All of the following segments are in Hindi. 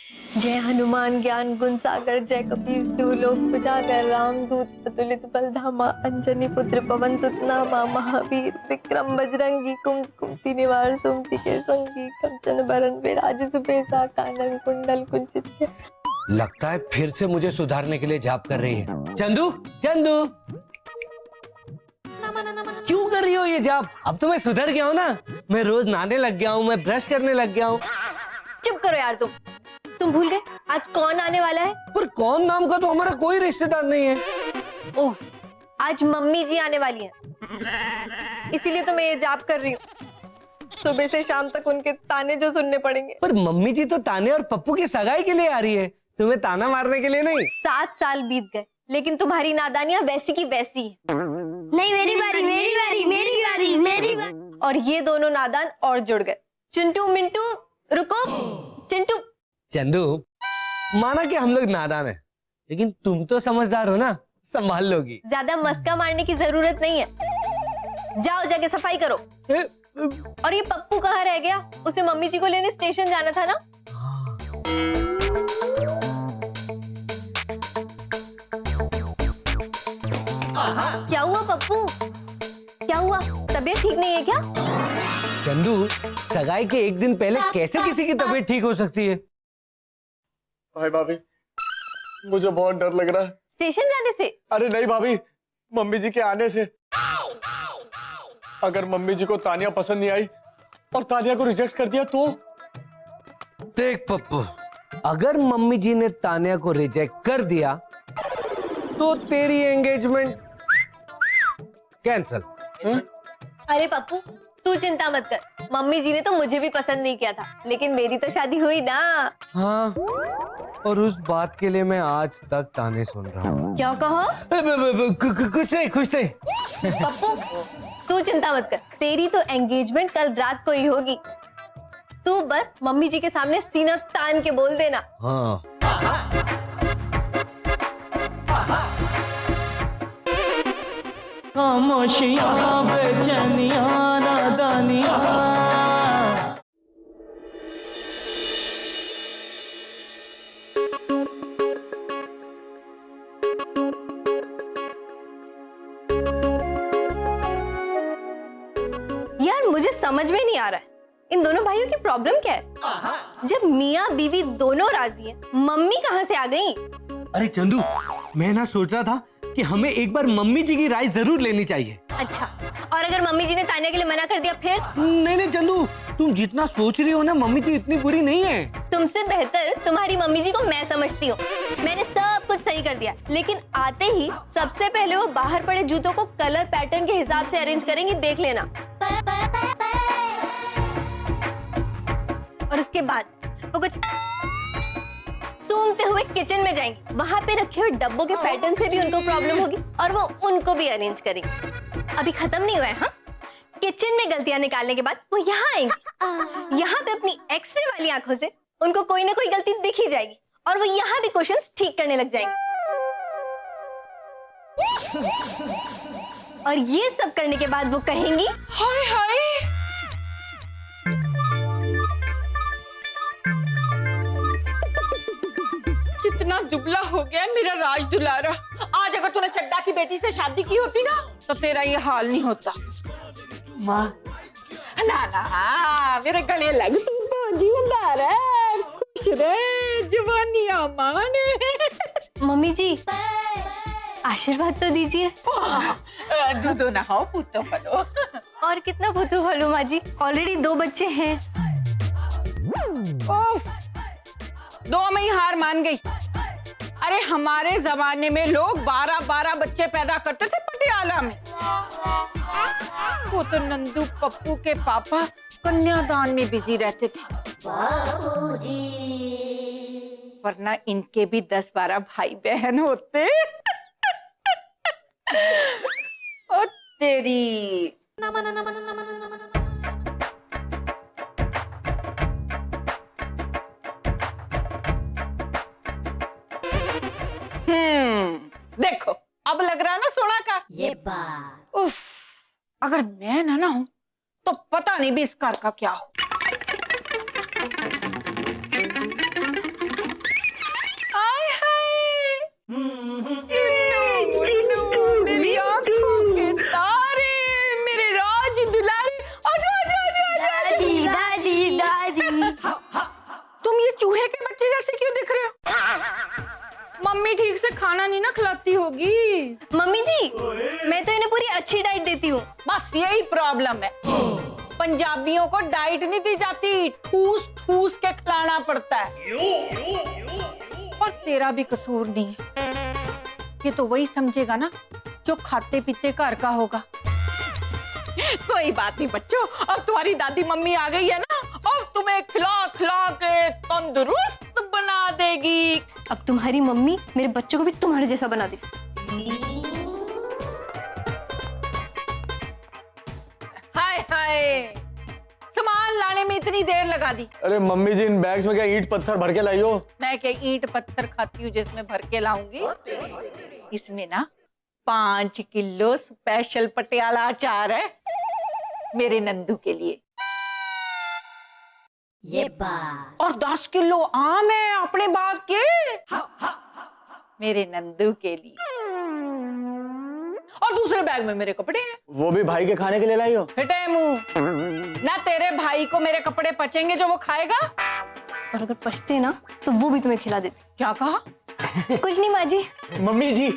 जय हनुमान ज्ञान गुण सागर, जय कपीस तिहु लोक उजागर, रामदूत अतुलित बल धामा, अंजनी पुत्र पवन सुत नामा, महावीर विक्रम बजरंगी, कुमति निवार सुमति के संगी, कंचन बरन विराज सुबेसा, कानन कुंडल कुंचित। लगता है फिर से मुझे सुधारने के लिए जाप कर रही है। चंदू, चंदू, क्यों कर रही हो ये जाप? अब तो मैं सुधर गया हूँ ना, मैं रोज नहाने लग गया हूँ, मैं ब्रश करने लग गया हूँ। चुप करो यार, तुम भूल गए आज कौन आने वाला है? पर कौन नाम का तो हमारा कोई रिश्तेदार नहीं है। ओह, आज मम्मी जी आने वाली हैं, इसीलिए तो मैं ये जाप कर रही हूँ। सुबह से शाम तक उनके ताने जो सुनने पड़ेंगे। पर मम्मी जी तो ताने और पप्पू की सगाई के लिए आ रही है, तुम्हें ताना मारने के लिए नहीं। 7 साल बीत गए, लेकिन तुम्हारी नादानियां वैसी की वैसी है। नहीं, मेरी बारी, मेरी बारी, मेरी बारी, मेरी बारी। और ये दोनों नादान और जुड़ गए। चिंटू मिंटू रुको। चिंटू। चंदू, माना कि हम लोग नादान हैं, लेकिन तुम तो समझदार हो ना, संभाल लोगी। ज्यादा मस्का मारने की जरूरत नहीं है, जाओ जाके सफाई करो। और ये पप्पू कहाँ रह गया? उसे मम्मी जी को लेने स्टेशन जाना था ना। क्या हुआ पप्पू? क्या हुआ? तबीयत ठीक नहीं है क्या? चंदू, सगाई के एक दिन पहले कैसे किसी की तबीयत ठीक हो सकती है? भाई भाभी, मुझे बहुत डर लग रहा है। स्टेशन जाने से? अरे नहीं भाभी, मम्मी जी के आने से। अगर मम्मी जी को तानिया पसंद नहीं आई और तानिया को रिजेक्ट कर दिया तो? देख पप्पू, अगर मम्मी जी ने तानिया को रिजेक्ट कर दिया तो तेरी एंगेजमेंट कैंसल। अरे पप्पू, तू चिंता मत कर, मम्मी जी ने तो मुझे भी पसंद नहीं किया था, लेकिन मेरी तो शादी हुई ना। हाँ, और उस बात के लिए मैं आज तक ताने सुन रहा हूँ। क्या कहा? कुछ नहीं, कुछ नहीं। पप्पू, तू चिंता मत कर, तेरी तो एंगेजमेंट कल रात को ही होगी। तू बस मम्मी जी के सामने सीना तान के बोल देना। हाँ। खामोशियां, बेचैनियां, नादानियां। यार मुझे समझ में नहीं आ रहा है, इन दोनों भाइयों की प्रॉब्लम क्या है? जब मियाँ बीवी दोनों राजी हैं, मम्मी कहाँ से आ गई? अरे चंदू, मैं ना सोच रहा था कि हमें एक बार मम्मी जी की राय जरूर लेनी चाहिए। अच्छा, और अगर मम्मी जी ने ताने के लिए मना कर दिया फिर? नहीं नहीं चंदू, तुम जितना सोच रही हो ना, मम्मी जी इतनी बुरी नहीं है। तुमसे बेहतर तुम्हारी मम्मी जी को मैं समझती हूँ। मैंने सब कुछ सही कर दिया, लेकिन आते ही सबसे पहले वो बाहर पड़े जूतों को कलर पैटर्न के हिसाब से अरेंज करेंगी, देख लेना। और उसके बाद वो कुछ सूंघते हुए किचन में जाएंगी, वहां पे रखे हुए डब्बों के पैटर्न से भी उनको प्रॉब्लम होगी और वो उनको भी अरेंज करेंगी। अभी खत्म नहीं हुआ है। हाँ, किचन में गलतियां निकालने के बाद वो यहाँ आएंगी, यहाँ पे अपनी एक्सरे वाली आंखों से उनको कोई ना कोई गलती दिख ही जाएगी और वो यहाँ भी क्वेश्चंस ठीक करने लग जाएंगे। और ये सब करने के बाद वो कहेंगी, हाय हाय, कितना दुबला हो गया मेरा राज दुलारा। आज अगर तूने चड्डा की बेटी से शादी की होती ना, तो तेरा ये हाल नहीं होता। माँ, ना ना, मेरे गले लग, तू तो जीवनदार है, खुश रहे, जवानी अमान। मम्मी जी आशीर्वाद तो दीजिए। दूधो नहाओ, पुतो फलो। और कितना पुतू फलू माँ जी, ऑलरेडी 2 बच्चे हैं। ओफ, 2 में ही हार मान गई। अरे हमारे जमाने में लोग 12-12 बच्चे पैदा करते थे पटियाला में। वो तो नंदू पप्पू के पापा कन्यादान में बिजी रहते थे, वरना इनके भी 10-12 भाई बहन होते। ओ तेरी। देखो, अब लग रहा है ना सोना का ये बात। उफ, अगर मैं ना हूं तो पता नहीं भी इस कार का क्या हो। खाना नहीं ना खिलाती होगी। मम्मी जी, मैं तो इन्हें पूरी अच्छी डाइट देती हूँ। बस यही प्रॉब्लम है, पंजाबियों को डाइट नहीं दी जाती, ठूस ठूस के खिलाना पड़ता है। और तेरा भी कसूर नहीं है, ये तो वही समझेगा ना जो खाते पीते घर का होगा। कोई बात नहीं बच्चों, अब तुम्हारी दादी मम्मी आ गई है ना, अब तुम्हें खिला खिला के तंदुरुस्त बना देगी। अब तुम्हारी मम्मी मेरे बच्चों को भी तुम्हारे जैसा बना देगी। हाय हाय, सामान लाने में इतनी देर लगा दी। अरे मम्मी जी, इन बैग्स में क्या ईंट पत्थर भर के लाई हो? मैं क्या ईंट पत्थर खाती हूँ जिसमें भर के लाऊंगी? इसमें ना 5 किलो स्पेशल पटियाला अचार है मेरे नंदू के लिए। ये बात। और 10 किलो आम है अपने बाग के मेरे नंदू के लिए। और दूसरे बैग में मेरे कपड़े हैं। वो भी भाई के खाने के लिए लाई हो? फिटे मुंह, ना तेरे भाई को मेरे कपड़े पचेंगे जो वो खाएगा, और अगर पछते ना तो वो भी तुम्हें खिला देती। क्या कहा? कुछ नहीं माँ जी। मम्मी जी,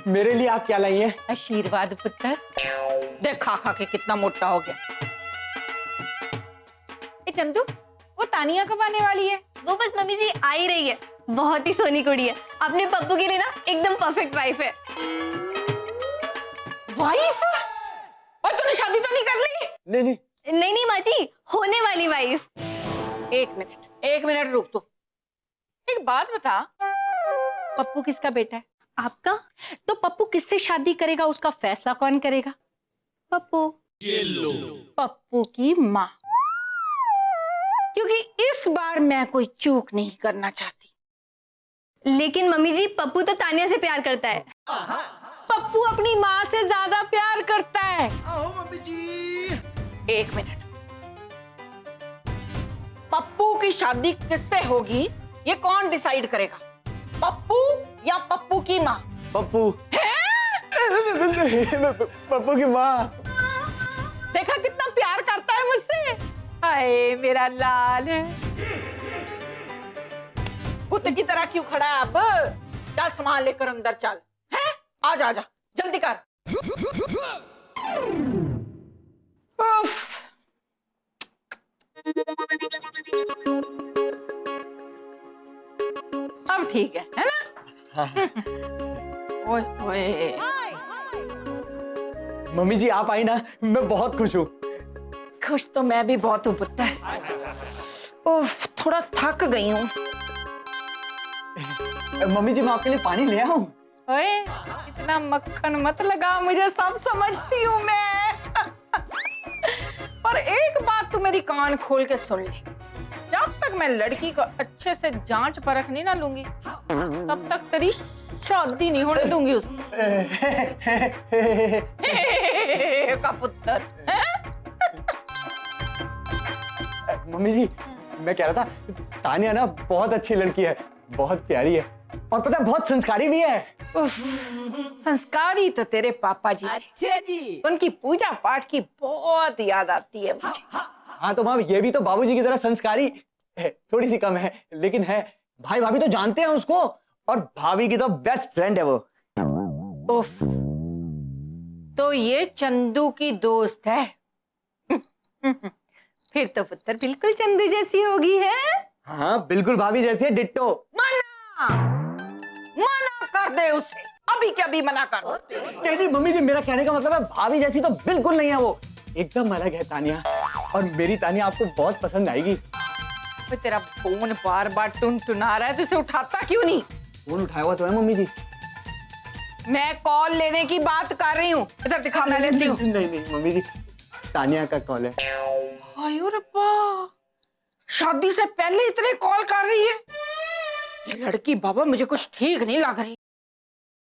मेरे लिए आप क्या लाई हैं? आशीर्वाद पुत्र। देख खा खा के कितना मोटा हो गया। ए चंदू, वो तानिया कब आने वाली है? वो बस मम्मी जी आ ही रही है, बहुत ही सोनी कुड़ी है, अपने पप्पू के लिए ना एकदम परफेक्ट वाइफ है। वाइफ? और तूने शादी तो नहीं कर ली? नहीं नहीं नहीं नहीं माँ जी, होने वाली वाइफ। एक मिनट रुक तू। एक बात बता, पप्पू किसका बेटा है? आपका? तो पप्पू किससे शादी करेगा उसका फैसला कौन करेगा? पप्पू। पप्पू की माँ। क्योंकि इस बार मैं कोई चूक नहीं करना चाहती। लेकिन मम्मी जी, पप्पू तो तानिया से प्यार करता है। पप्पू अपनी माँ से ज्यादा प्यार करता है। मम्मी जी। एक मिनट, पप्पू की शादी किससे होगी ये कौन डिसाइड करेगा? पप्पू या पप्पू की माँ? पप्पू। पप्पू की माँ। देखा कितना प्यार करता है मुझसे। हाय मेरा लाल है। कुत्ते की तरह क्यों खड़ा है? अब चल सामान लेकर अंदर चल। है? आजा आजा जल्दी कर। उफ। अब ठीक है ना? ओए ओए। मम्मी जी आप आई ना, मैं बहुत खुश हूँ। खुश तो मैं भी बहुत हूँ पुत्र। उफ, थोड़ा थक गई हूँ। मम्मी जी मैं आपके लिए पानी ले आऊं? ओए, इतना मक्खन मत लगा, मुझे सब समझती हूँ मैं। पर एक बात तू मेरी कान खोल के सुन ले, जब तक मैं लड़की को अच्छे से जांच परख नहीं ना लूंगी, तब तक तेरी शादी नहीं होने दूंगी उससे। का पुत्र है? मम्मी जी मैं कह रहा था, तानिया ना बहुत अच्छी लड़की है, बहुत प्यारी है, और पता है बहुत संस्कारी भी है। उफ, संस्कारी तो तेरे पापा जी। अच्छा जी। उनकी पूजा पाठ की बहुत याद आती है मुझे। हाँ तो माँ, ये भी तो बाबूजी की तरह संस्कारी है, थोड़ी सी कम है, लेकिन है। भाई भाभी तो जानते हैं उसको, और भाभी की तो बेस्ट फ्रेंड है वो। उफ, तो ये चंदू की दोस्त है। फिर तो पुत्र बिल्कुल चंदू जैसी होगी है। हाँ बिल्कुल भाभी जैसी है, डिट्टो। मना मना कर दे उसे, अभी के अभी मना कर। नहीं नहीं मम्मी जी, मेरा कहने का मतलब है भाभी जैसी तो बिल्कुल नहीं है वो, एकदम अलग है तानिया, और मेरी तानिया आपको बहुत पसंद आएगी। तो तेरा फोन बार बार टुनटुना रहा है, तो इसे उठाता क्यों नहीं? फोन उठाया हुआ तो है मम्मी जी। मैं कॉल लेने की बात कर रही हूँ, इधर दिखा, मैं लेती हूँ। नहीं नहीं मम्मी जी, तानिया का कॉल है। आयो रब्बा, शादी से पहले इतने कॉल कर रही है ये लड़की। बाबा मुझे कुछ ठीक नहीं लग रही।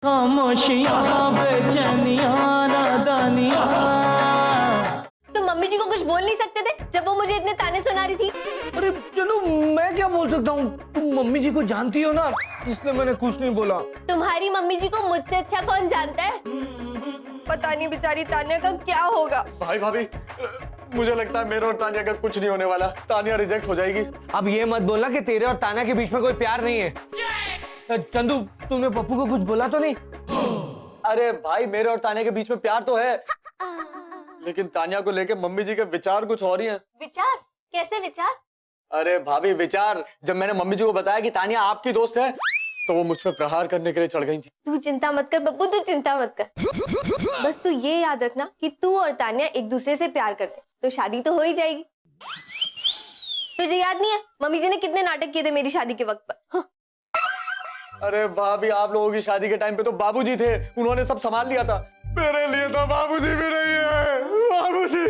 खामोशियां बेचैनियां नादानियां। तो मम्मी जी को कुछ बोल नहीं सकते थे जब वो मुझे इतने ताने सुना रही थी? अरे चलो मैं क्या बोल सकता हूँ, तुम मम्मी जी को जानती हो ना, इसलिए मैंने कुछ नहीं बोला। तुम्हारी मम्मी जी को मुझसे अच्छा कौन जानता है? पता नहीं बेचारी तानिया का क्या होगा। भाई भाभी, मुझे लगता है मेरे और तानिया का कुछ नहीं होने वाला, तानिया रिजेक्ट हो जाएगी। अब ये मत बोलना कि तेरे और तानिया के बीच में कोई प्यार नहीं है। चंदू, तुमने पप्पू को कुछ बोला तो नहीं? अरे भाई, मेरे और तानिया के बीच में प्यार तो है, लेकिन तानिया को लेके मम्मी जी के विचार कुछ और ही हैं। विचार? कैसे विचार? अरे भाभी, विचार, जब मैंने मम्मी जी को बताया कि तानिया आपकी दोस्त है, तो वो मुझ पे प्रहार करने के लिए चढ़ गई थी। तू चिंता मत कर पप्पू, तू चिंता मत कर। बस तू ये याद रखना कि तू और तानिया एक दूसरे से प्यार करते, तो शादी तो हो ही जाएगी। तुझे याद नहीं है मम्मी जी ने कितने नाटक किए थे मेरी शादी के वक्त पर? हाँ। अरे भाभी, आप लोगों की शादी के टाइम पे तो बाबूजी थे, उन्होंने सब संभाल लिया था। मेरे लिए तो बाबूजी भी नहीं है। बाबूजी।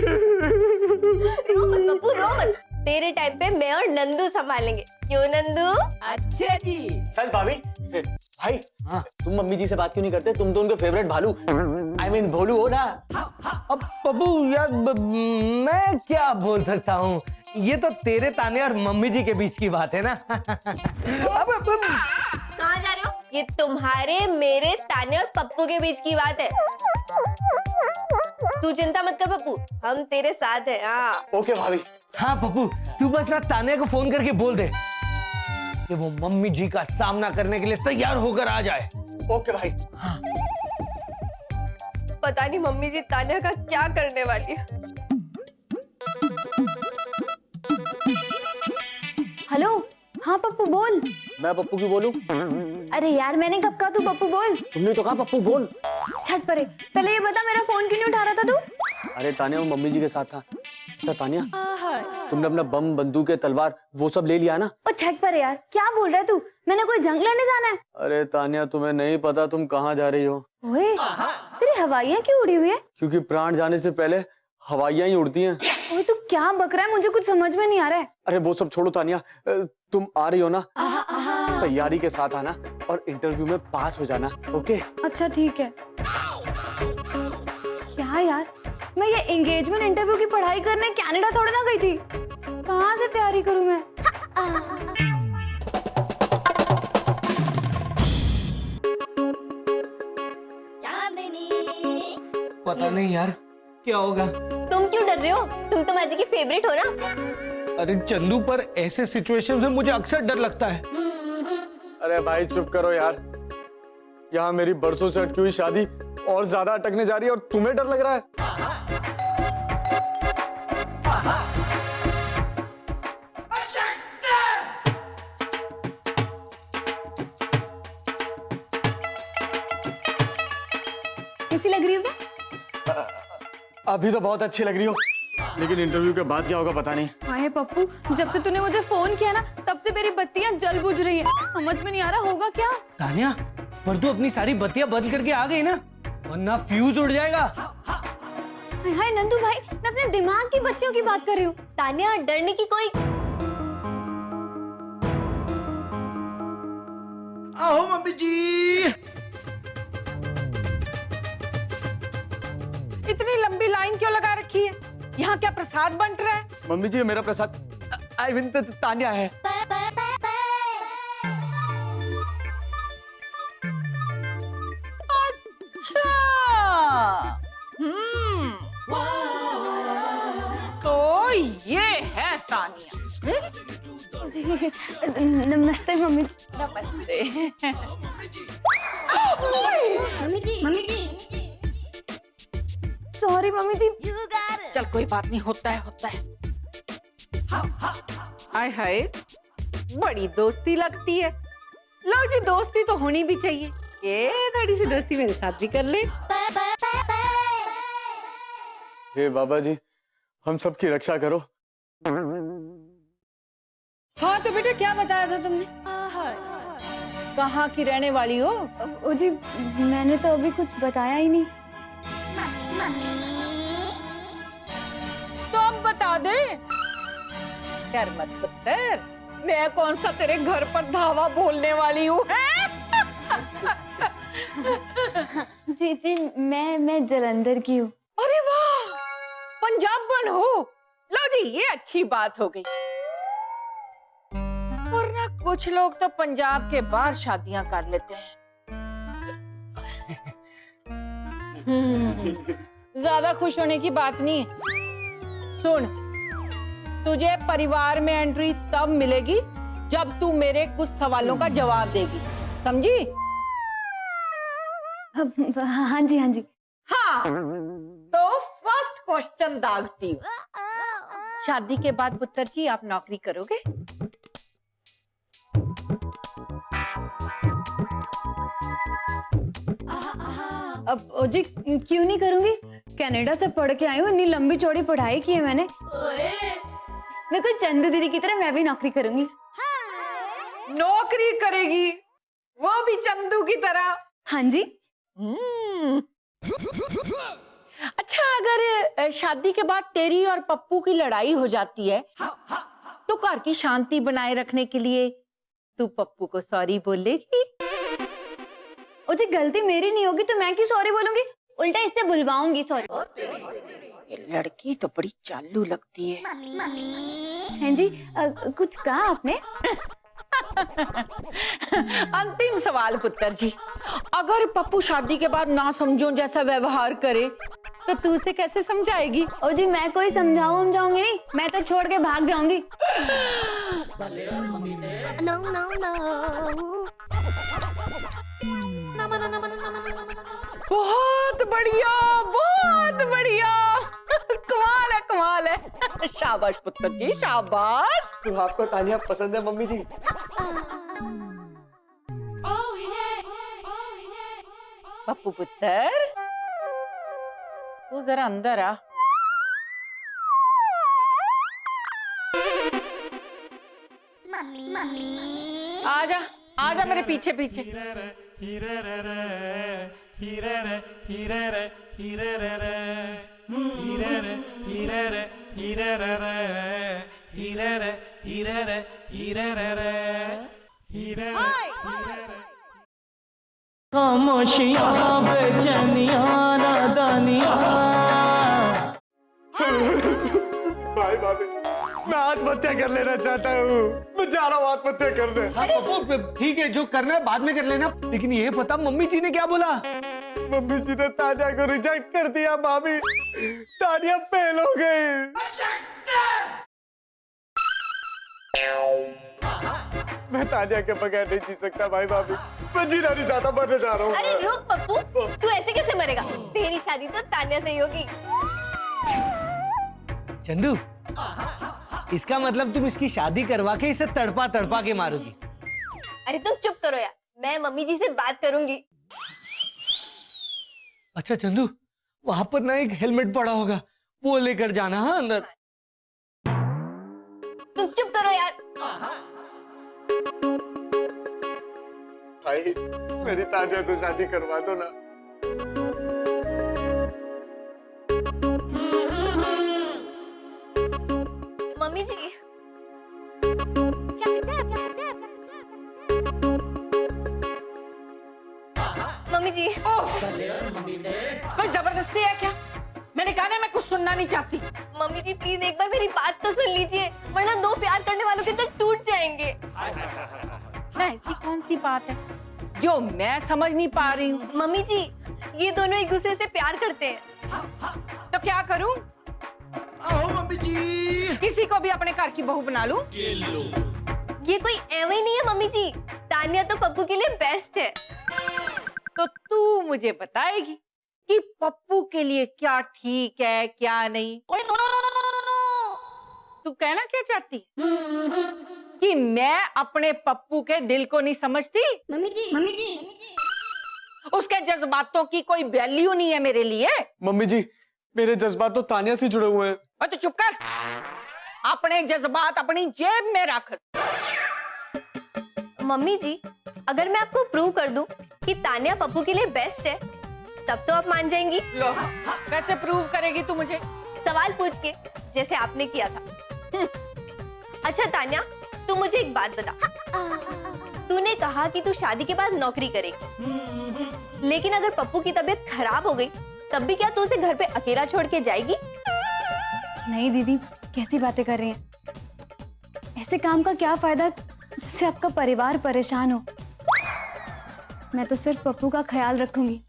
रो मत पप्पू, रो मत। तेरे टाइम पे मैं और नंदू संभालेंगे, क्यों नंदू? अच्छा जी। सच भाभी? भाई, हाँ, तुम मम्मी जी से बात क्यों नहीं करते? तुम तो उनके फेवरेट भालू, I mean भोलू हो ना। अब पप्पू यार, मैं क्या बोल सकता हूँ, ये तो तेरे तानिया और मम्मी जी के बीच की बात है ना। अब कहाँ जा रहे हो? ये तुम्हारे, मेरे, तानिया और पप्पू के बीच की बात है। तू चिंता मत कर पप्पू, हम तेरे साथ हैं। हाँ ओके भाभी। हाँ पप्पू, तू बस ना तानिया को फोन करके बोल दे कि वो मम्मी जी का सामना करने के लिए तैयार होकर आ जाए। ओके भाई। हाँ। पता नहीं मम्मी जी तानिया का क्या करने वाली है। हेलो, हाँ पप्पू बोल। मैं पप्पू की बोलूं? अरे यार, मैंने कब कहा तू पप्पू बोल? तुमने तो कहा पप्पू बोल। छट परे, पहले ये बता मेरा फोन क्यों नहीं उठा रहा था तू? अरे तानिया, वो मम्मी जी के साथ था। अच्छा तानिया, तुमने अपना बम, बंदूक, तलवार वो सब ले लिया ना? ओ छट परे यार, क्या बोल रहा है तू? मैंने कोई जंग लड़ने जाना है? अरे तानिया, तुम्हें नहीं पता तुम कहाँ जा रही हो? ओए, तेरी हवाइयाँ क्यों उड़ी हुई है? क्योंकि प्राण जाने से पहले हवाइयाँ ही उड़ती हैं। ओए तू क्या बक रहा है? मुझे कुछ समझ में नहीं आ रहा है। अरे वो सब छोड़ो तानिया, तुम आ रही हो ना? तैयारी के साथ आना और इंटरव्यू में पास हो जाना। ओके? अच्छा ठीक है। क्या यार, मैं ये एंगेजमेंट इंटरव्यू की पढ़ाई करने कनाडा थोड़ी ना गई थी। कहाँ से तैयारी करूं मैं? पता नहीं यार क्या होगा। तुम क्यों डर रहे हो? तुम तो माजी की फेवरेट हो ना। अरे चंदू, पर ऐसे सिचुएशन में मुझे अक्सर डर लगता है। अरे भाई चुप करो यार, यहाँ मेरी बरसों से अटकी हुई शादी और ज्यादा अटकने जा रही है और तुम्हें डर लग रहा है? कैसी लग रही हो मैं? अभी तो बहुत अच्छी लग रही हो, लेकिन इंटरव्यू के बाद क्या होगा पता नहीं। हाय पप्पू, जब से तूने मुझे फोन किया ना, तब से मेरी बत्तियां जल बुझ रही हैं। समझ में नहीं आ रहा होगा क्या। तानिया, पर तू अपनी सारी बत्तियां बंद करके आ गई ना, वरना फ्यूज उड़ जाएगा। हाय नंदू भाई, मैं अपने दिमाग की बत्तियों की बात कर रही हूँ। तानिया, डरने की कोई। आओ मम्मी जी। इतनी लंबी लाइन क्यों लगा रखी है? यहाँ क्या प्रसाद बंट रहा है? मम्मी जी, मेरा प्रसाद आई मीन तानिया है। अच्छा, तो ये है तानिया। नमस्ते मम्मी। नमस्ते। सॉरी मम्मी जी। चल कोई बात नहीं, होता है होता है। हाय हाय, बड़ी दोस्ती लगती है। लो जी, दोस्ती तो होनी भी चाहिए। ये थोड़ी सी दोस्ती मेरे साथ भी कर ले। हे बाबा जी, हम सबकी रक्षा करो। हाँ तो बेटा, क्या बताया था तुमने? कहाँ की रहने वाली हो? ओ जी, मैंने तो अभी कुछ बताया ही नहीं। तो अब बता दे। डर मत पुत्र, मैं कौन सा तेरे घर पर धावा बोलने वाली हूँ? जी जी, मैं जलंधर की हूँ। अरे वाह, पंजाबन हो। लो जी, ये अच्छी बात हो गई, वरना कुछ लोग तो पंजाब के बाहर शादियां कर लेते हैं। ज्यादा खुश होने की बात नहीं है। सुन, तुझे परिवार में एंट्री तब मिलेगी जब तू मेरे कुछ सवालों का जवाब देगी। समझी? हाँ जी हाँ जी। हाँ, तो फर्स्ट क्वेश्चन दागती हूँ। शादी के बाद पुत्र जी आप नौकरी करोगे? अब ओ जी क्यों नहीं करूंगी? कनाडा से पढ़ के आई हूँ, इतनी लंबी चौड़ी पढ़ाई की है मैंने। बिल्कुल चंदू दीदी की तरह मैं भी नौकरी करूंगी। नौकरी करेगी, वो भी चंदू की तरह? हाँ जी। अच्छा, अगर शादी के बाद तेरी और पप्पू की लड़ाई हो जाती है तो घर की शांति बनाए रखने के लिए तू पप्पू को सॉरी बोलेगी? ओ जी गलती मेरी नहीं होगी तो मैं क्यों सॉरी बोलूंगी, उल्टा इससे बुलवाऊंगी सॉरी। ये लड़की तो बड़ी चालू लगती है। हाँ जी कुछ कहा आपने? अंतिम सवाल पुत्र जी, अगर पप्पू शादी के बाद ना समझो जैसा व्यवहार करे तो तू उसे कैसे समझाएगी? ओ जी मैं कोई समझाऊंगी नहीं, मैं तो छोड़ के भाग जाऊंगी। बहुत बढ़िया, बहुत बढ़िया। कमाल है। शाबाश पुत्र जी, शाबाश। तो आपको तानिया पसंद है मम्मी जी? पप्पू पुत्र, तू जरा अंदर आ। आजा, आजा मेरे पीछे पीछे। खामोशियां बेचैनियां नादानियां। भाई भाभी, मैं आत्महत्या कर लेना चाहता हूँ। मैं जा रहा हूँ आत्महत्या करने। हाँ पप्पू ठीक है, जो करना है बाद में कर लेना, लेकिन ये पता मम्मी जी ने क्या बोला? मम्मी जी ने तानिया को रिजेक्ट कर दिया। भाभी, तानिया फेल हो गई। मैं तानिया के बगैर नहीं जी सकता भाई भाभी, मैं जीना नहीं चाहता, मरने जा रहा हूँ। अरे रुक पप्पू, तू ऐसे कैसे मरेगा? तेरी शादी तो तान्या से ही होगी। चंदू, इसका मतलब तुम इसकी शादी करवा के इसे तड़पा तड़पा के मारोगी? अरे तुम चुप करो यार, मैं मम्मी जी से बात करूंगी। अच्छा चंदू, वहां पर ना एक हेलमेट पड़ा होगा, वो लेकर जाना। हाँ अंदर। तुम चुप करो यार। भाई, मेरी तानिया से शादी करवा दो ना। मम्मी जी, मम्मी जी, कोई जबरदस्ती है क्या? मैंने कहा ना मैं कुछ सुनना नहीं चाहती। मम्मी जी प्लीज एक बार मेरी बात तो सुन लीजिए, वरना दो प्यार करने वालों के दिल टूट जाएंगे। ना ऐसी कौन सी बात है जो मैं समझ नहीं पा रही हूँ? मम्मी जी, ये दोनों एक दूसरे से प्यार करते हैं। तो क्या करूँ? आओ मम्मी जी। किसी को भी अपने घर की बहू बना लूं? ये कोई एवं ही नहीं है मम्मी जी, तान्या तो पप्पू के लिए बेस्ट है। तो तू मुझे बताएगी कि पप्पू के लिए क्या ठीक है क्या नहीं? तू कहना क्या चाहती कि मैं अपने पप्पू के दिल को नहीं समझती? मम्मी जी, उसके जज्बातों की कोई वैल्यू नहीं है मेरे लिए? मम्मी जी, मेरे जज्बात तो तानिया से जुड़े हुए हैं। और तू चुप कर, अपने जज्बात अपनी जेब में रख। मम्मी जी, अगर मैं आपको प्रूव कर दूं कि तान्या पप्पू के लिए बेस्ट है, तब तो आप मान जाएंगी। लो, कैसे प्रूव करेगी तू मुझे? सवाल पूछ के, जैसे आपने किया था। अच्छा तान्या, तू मुझे एक बात बता। तूने कहा कि तू शादी के बाद नौकरी करेगी, लेकिन अगर पप्पू की तबीयत खराब हो गई तब भी क्या तू उसे घर पे अकेला छोड़ के जाएगी? नहीं दीदी, कैसी बातें कर रही हैं? ऐसे काम का क्या फायदा जिससे आपका परिवार परेशान हो। मैं तो सिर्फ पप्पू का ख्याल रखूंगी।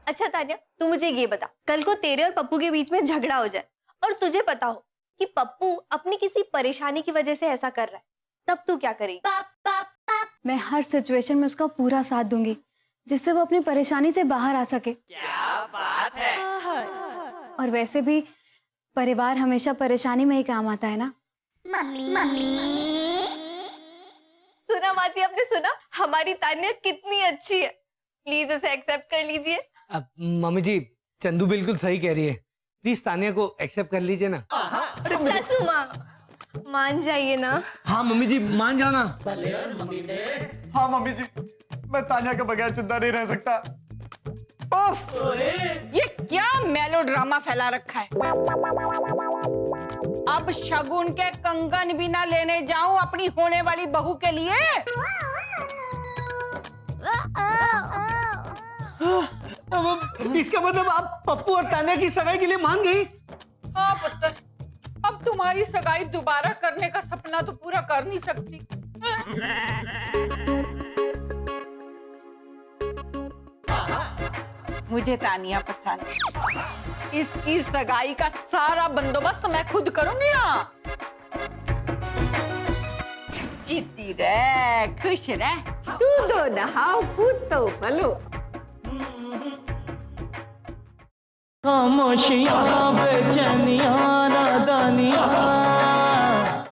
अच्छा तान्या, तू मुझे ये बता, कल को तेरे और पप्पू के बीच में झगड़ा हो जाए और तुझे पता हो कि पप्पू अपनी किसी परेशानी की वजह से ऐसा कर रहा है, तब तू क्या करेगी? मैं हर सिचुएशन में उसका पूरा साथ दूंगी, जिससे वो अपनी परेशानी से बाहर आ सके। क्या बात है। और वैसे भी परिवार हमेशा परेशानी में ही काम आता है ना। सुना माँ जी, आपने सुना? हमारी तान्या कितनी अच्छी है। प्लीज उसे एक्सेप्ट कर लीजिए। अब मम्मी जी, चंदू बिल्कुल सही कह रही है, प्लीज तान्या को एक्सेप्ट कर लीजिए ना। सासू माँ, मान जाइए ना। हाँ मम्मी जी, मान जाओ ना। हाँ मम्मी जी, मैं तान्या के बगैर जिंदा नहीं रह सकता। उफ, ये क्या मेलोड्रामा फैला रखा है। अब शगुन के कंगन भी ना लेने जाऊं अपनी होने वाली बहू के लिए। इसका मतलब आप पप्पू और तान्या की सगाई के लिए मान गई? हाँ पुत्र, अब तुम्हारी सगाई दोबारा करने का सपना तो पूरा कर नहीं सकती। मुझे तानिया पसंद है। इसकी सगाई का सारा बंदोबस्त मैं खुद करूंगी। हाँ, जीती रह, खुश रह, दूधो नहाओ, फूटो फलो। खामोशियां बेचैनियां नादानियां